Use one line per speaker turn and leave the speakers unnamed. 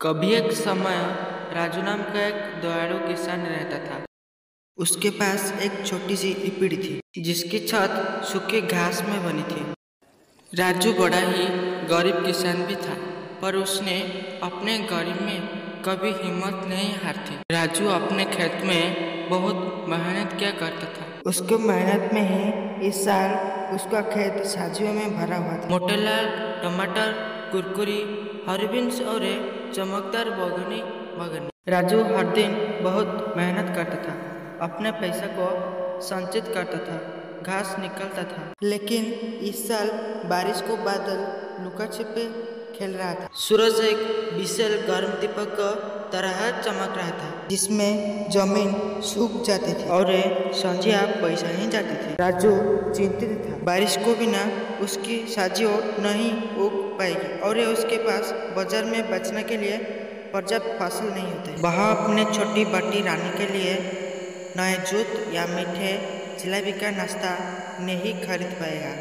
कभी एक समय राजू नाम का एक दयालु किसान रहता था। उसके पास एक छोटी सी इपड़ी थी जिसकी छत सूखे घास में बनी थी। राजू बड़ा ही गरीब किसान भी था, पर उसने अपने गरीब में कभी हिम्मत नहीं हारती। राजू अपने खेत में बहुत मेहनत किया करता था।
उसको मेहनत में ही इस साल उसका खेत सब्जियों में भरा हुआ था।
मोटे लाल टमाटर, कुरकुरी, हरी बीन्स और चमकदार बैगनी। राजू हर दिन बहुत मेहनत करता था, अपने पैसा को संचित करता था, घास निकलता था।
लेकिन इस साल बारिश को बादल लुका छिपे खेल रहा था।
सूरज एक विशाल गर्म दीपक की तरह चमक रहा था,
जिसमें जमीन सूख जाती थी
और संजिया पैसा नहीं जाती थी।
राजू चिंतित था।
बारिश को बिना उसकी सब्जियां नहीं उग पाएगी और उसके पास बाजार में बेचने के लिए पर्याप्त फसल नहीं होते। वह अपने छोटी बाटी रानी के लिए नए जूत या मीठे जलेबी का नाश्ता नहीं खरीद पाएगा।